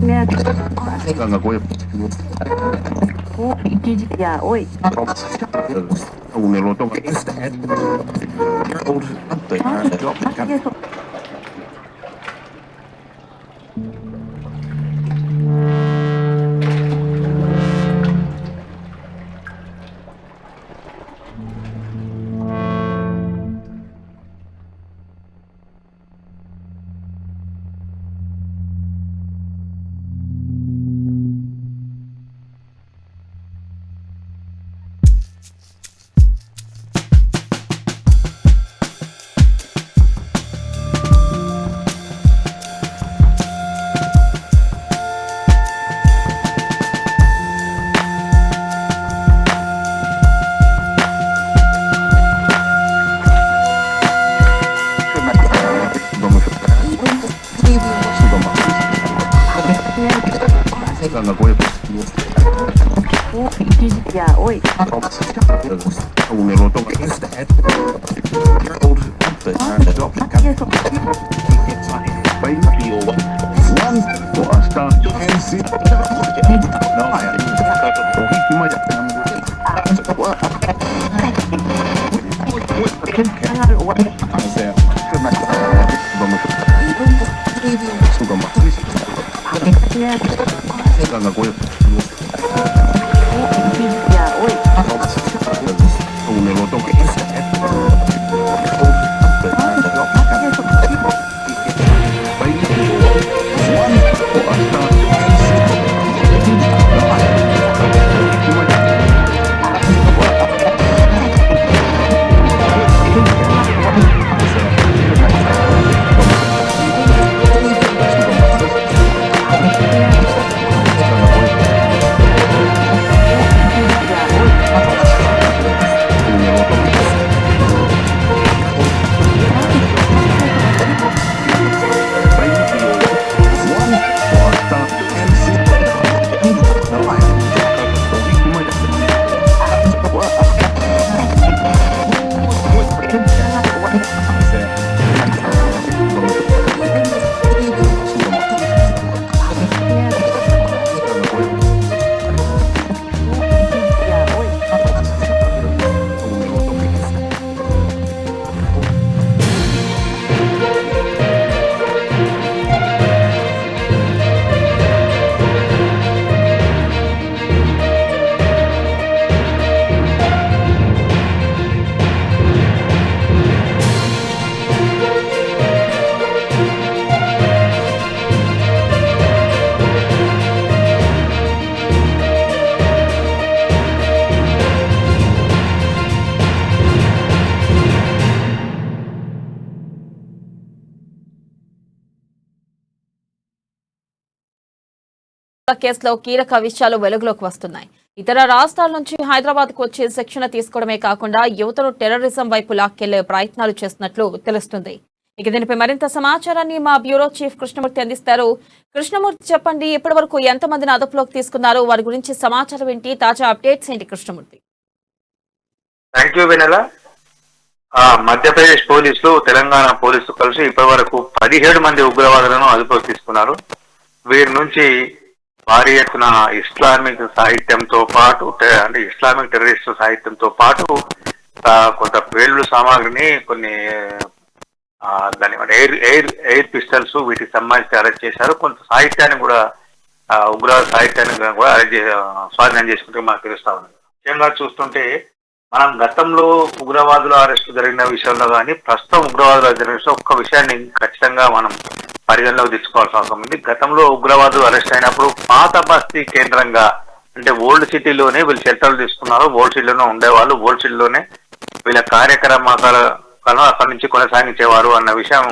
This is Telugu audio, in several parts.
Ganga Goya. Ya, hoy. Un eloto. Eso. Ganga Goya. Ya, hoy. Un eloto. Ganga Goya. Ya, hoy. Un eloto. Ya, hoy. కేసులో కీలక విషయాలు వెలుగులోకి వస్తున్నాయి. ఇతర రాష్ట్రాల నుంచి హైదరాబాద్ కు వచ్చి శిక్షణ తీసుకోవడమే కాకుండా యువతను టెర్రరిజం వైపు లాక్కెళ్లే ప్రయత్నాలు చేస్తున్నట్లు తెలుస్తుంది. ఇక దీనిపై మరింత సమాచారాన్ని మా బ్యూరో చీఫ్ కృష్ణమూర్తి అందిస్తారు. కృష్ణమూర్తి, చెప్పండి, ఇప్పటి వరకు ఎంతమందిని అదుపులోకి తీసుకున్నారు, వారి గురించి సమాచారం ఏంటి, తాజా అప్డేట్స్ ఏంటి కృష్ణమూర్తి? థ్యాంక్ యూ వెనెల. మధ్యప్రదేశ్ పోలీసులు తెలంగాణ పోలీసులు కలిసి ఇప్పటి వరకు 17 మంది ఉగ్రవాదులను అదుపులోకి తీసుకున్నారు. వీరి నుంచి భారీ ఎత్తున ఇస్లామిక్ సాహిత్యంతో పాటు అంటే ఇస్లామిక్ టెర్రరిస్ట్ సాహిత్యంతో పాటు కొంత పేలుడు సామాగ్రిని, కొన్ని దాని ఎయిర్ పిస్టల్స్, వీటికి సంబంధించి అరెస్ట్ చేశారు. కొంత సాహిత్యాన్ని కూడా, ఉగ్రవాద సాహిత్యాన్ని కూడా స్వాధీనం చేసుకుంటే మనకు తెలుస్తా ఉంది. ముఖ్యంగా చూస్తుంటే మనం గతంలో ఉగ్రవాదుల అరెస్టు జరిగిన విషయంలో కానీ ప్రస్తుతం ఉగ్రవాదుల జరిగిన ఒక్క విషయాన్ని ఖచ్చితంగా మనం పరిగణలోకి తెచ్చుకోవాల్సిన అవసరం ఉంది. గతంలో ఉగ్రవాదులు అరెస్ట్ అయినప్పుడు పాత బస్తీ కేంద్రంగా, అంటే ఓల్డ్ సిటీలోనే వీళ్ళు షెల్టర్లు తీసుకున్నారు. ఓల్డ్ సిటీలోనే ఉండేవాళ్ళు, ఓల్డ్ సిటీలోనే వీళ్ళ కార్యక్రమాలను అక్కడి నుంచి కొనసాగించేవారు అన్న విషయం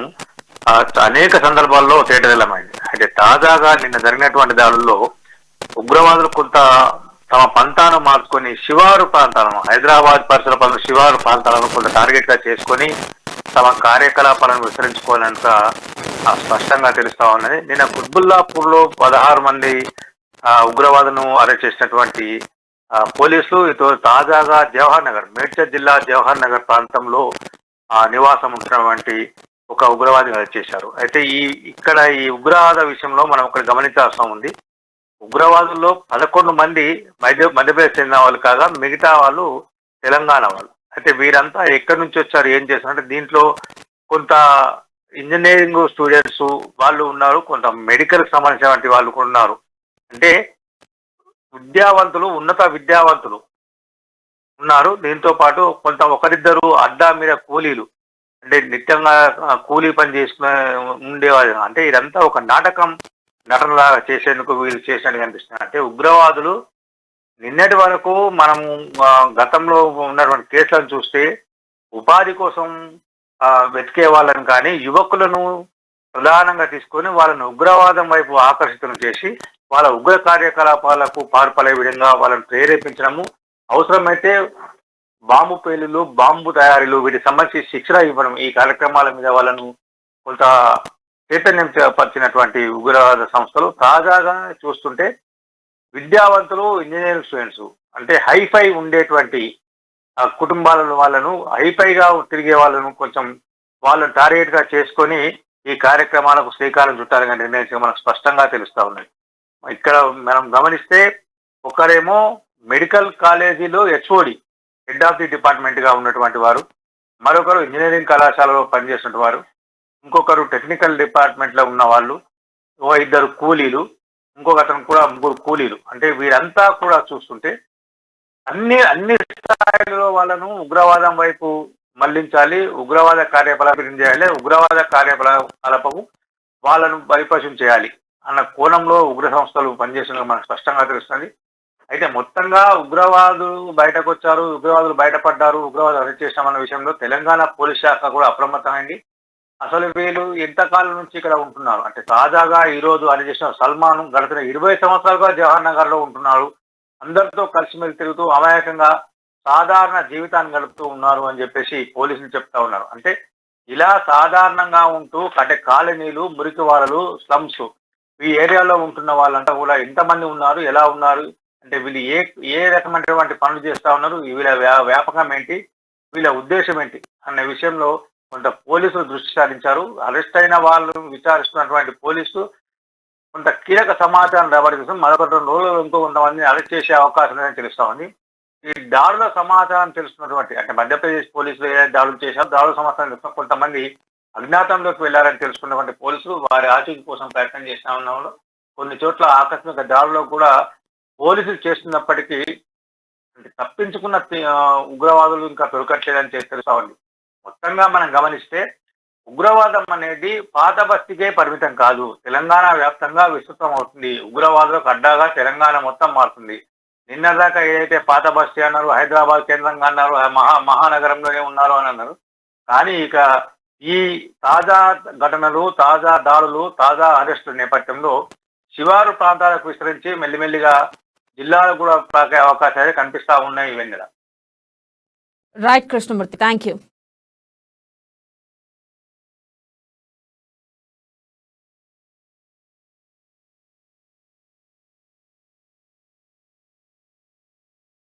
అనేక సందర్భాల్లో తేటతెల్లమైంది. అయితే తాజాగా నిన్న జరిగినటువంటి దాడుల్లో ఉగ్రవాదులు కొంత తమ పంతాను మార్చుకొని శివారు ప్రాంతాలను, హైదరాబాద్ పరిసర ప్రాంత శివారు ప్రాంతాలను కొంత టార్గెట్ గా చేసుకొని తమ కార్యకలాపాలను విస్తరించుకోవాలంత స్పష్టంగా తెలుస్తా ఉన్నది. నిన్న కుత్బుల్లాపూర్ లో 16 మంది ఉగ్రవాదులను అరెస్ట్ చేసినటువంటి పోలీసులు ఇటు తాజాగా జవహర్ నగర్, మేడ్చల్ జిల్లా జవహర్ నగర్ ప్రాంతంలో నివాసం ఉంటున్నటువంటి ఒక ఉగ్రవాదిని అరెస్ట్ చేశారు. అయితే ఇక్కడ ఈ ఉగ్రవాద విషయంలో మనం ఒకటి గమనించాల్సిన ఉంది. ఉగ్రవాదుల్లో 11 మంది మధ్యప్రదేశ్ చెందిన వాళ్ళు కాగా మిగతా వాళ్ళు తెలంగాణ వాళ్ళు. అయితే వీరంతా ఎక్కడి నుంచి వచ్చారు, ఏం చేశారు అంటే దీంట్లో కొంత ఇంజనీరింగ్ స్టూడెంట్స్ వాళ్ళు ఉన్నారు, కొంత మెడికల్ సంబంధించినటువంటి వాళ్ళు కూడా ఉన్నారు. అంటే విద్యావంతులు, ఉన్నత విద్యావంతులు ఉన్నారు. దీంతో పాటు కొంత ఒకరిద్దరు అడ్డా మీద కూలీలు, అంటే నిత్యంగా కూలీ పని చేసుకునే ఉండేవాళ్ళు. అంటే ఇదంతా ఒక నటనలాగా చేసేందుకు వీళ్ళు చేసినట్టు కనిపిస్తుంది. అంటే ఉగ్రవాదులు నిన్నటి వరకు మనం గతంలో ఉన్నటువంటి కేసులను చూస్తే ఉపాధి కోసం వెతికే వాళ్ళని కానీ యువకులను ప్రధానంగా తీసుకొని వాళ్ళని ఉగ్రవాదం వైపు ఆకర్షితం చేసి వాళ్ళ ఉగ్ర కార్యకలాపాలకు పాల్పడే విధంగా వాళ్ళని ప్రేరేపించడము, అవసరమైతే బాంబు పేలులు, బాంబు తయారీలు వీటికి సంబంధించి శిక్షణ ఇవ్వడం, ఈ కార్యక్రమాల మీద వాళ్ళను కొంత చైతన్యం పరిచినటువంటి ఉగ్రవాద సంస్థలు తాజాగా చూస్తుంటే విద్యావంతులు, ఇంజనీరింగ్ స్టూడెంట్స్ అంటే హైఫై ఉండేటువంటి కుటుంబాలను వాళ్ళను హైఫైగా తిరిగే వాళ్ళను కొంచెం వాళ్ళని టార్గెట్ గా చేసుకొని ఈ కార్యక్రమాలకు శ్రీకారం చుట్టాలని నిర్ణయించి మనకు స్పష్టంగా తెలుస్తా ఉన్నాయి. ఇక్కడ మనం గమనిస్తే ఒకరేమో మెడికల్ కాలేజీలో HOD, head of the department గా ఉన్నటువంటి వారు, మరొకరు ఇంజనీరింగ్ కళాశాలలో పనిచేస్తున్న వారు, ఇంకొకరు టెక్నికల్ డిపార్ట్మెంట్ లో ఉన్న వాళ్ళు, ఇద్దరు కూలీలు, ఇంకొక అతను కూడా ముగ్గురు కూలీలు. అంటే వీరంతా కూడా చూస్తుంటే అన్ని స్థాయిలో వాళ్ళను ఉగ్రవాదం వైపు మళ్లించాలి, ఉగ్రవాద కార్యకలాపం చేయాలి, ఉగ్రవాద కార్యకలాపము వాళ్ళను బలిపశం చేయాలి అన్న కోణంలో ఉగ్ర సంస్థలు పనిచేస్తున్నది మనకు స్పష్టంగా తెలుస్తుంది. అయితే మొత్తంగా ఉగ్రవాదులు బయటకు వచ్చారు, ఉగ్రవాదులు బయటపడ్డారు, ఉగ్రవాదులు అరెస్ట్ చేశామన్న విషయంలో తెలంగాణ పోలీస్ శాఖ కూడా అప్రమత్తమైంది. అసలు వీళ్ళు ఎంతకాలం నుంచి ఇక్కడ ఉంటున్నారు అంటే తాజాగా ఈ రోజు అరెస్ట్ చేసిన సల్మాన్ గడిచిన 20 సంవత్సరాలుగా జవహర్ నగర్ లో ఉంటున్నారు, అందరితో కలిసిమెలిసి తిరుగుతూ అమాయకంగా సాధారణ జీవితాన్ని గడుపుతూ ఉన్నారు అని చెప్పేసి పోలీసులు చెప్తా ఉన్నారు. అంటే ఇలా సాధారణంగా ఉంటూ అంటే కాలనీలు, మురికివాడలు, స్లమ్స్ ఈ ఏరియాలో ఉంటున్న వాళ్ళంతా కూడా ఎంతమంది ఉన్నారు, ఎలా ఉన్నారు, అంటే వీళ్ళు ఏ రకమైనటువంటి పనులు చేస్తా ఉన్నారు, వీళ్ళ వ్యాపకం ఏంటి, వీళ్ళ ఉద్దేశం ఏంటి అనే విషయంలో కొంత పోలీసులు దృష్టి సారించారు. అరెస్ట్ అయిన వాళ్ళు విచారిస్తున్నటువంటి పోలీసులు కొంత కీలక సమాచారం రాబడి కోసం మరొక 2 రోజులు ఇంకో కొంతమందిని అరెస్ట్ చేసే అవకాశం లేదని తెలుస్తా ఉంది. ఈ దాడుల సమాచారం తెలుస్తున్నటువంటి అంటే మధ్యప్రదేశ్ పోలీసులు ఏ దాడులు చేశారు, దాడుల సమాచారం తెలుస్తున్న కొంతమంది అజ్ఞాతంలోకి వెళ్లారని తెలుసుకున్నటువంటి పోలీసులు వారి ఆచూకీ కోసం ప్రయత్నం చేస్తా ఉన్నారు. కొన్ని చోట్ల ఆకస్మిక దాడుల్లో కూడా పోలీసులు చేస్తున్నప్పటికీ అంటే తప్పించుకున్న ఉగ్రవాదులు ఇంకా దొరకట్లేదని తెలుస్తా ఉంది. మొత్తంగా మనం గమనిస్తే ఉగ్రవాదం అనేది పాత బస్తీకే పరిమితం కాదు, తెలంగాణ వ్యాప్తంగా విస్తృతం అవుతుంది. ఉగ్రవాదులకు అడ్డాగా తెలంగాణ మొత్తం మారుతుంది. నిన్నదాకా ఏదైతే పాత బస్తీ అన్నారు, హైదరాబాద్ కేంద్రంగా అన్నారు, మహానగరంలోనే ఉన్నారు అని అన్నారు. కానీ ఇక ఈ తాజా ఘటనలు, తాజా దాడులు, తాజా అరెస్టుల నేపథ్యంలో శివారు ప్రాంతాలకు విస్తరించి మెల్లిమెల్లిగా జిల్లాలకు కూడా పాకే అవకాశాలు కనిపిస్తా ఉన్నాయి. Vennela. Right Krishnamurthy, thank you.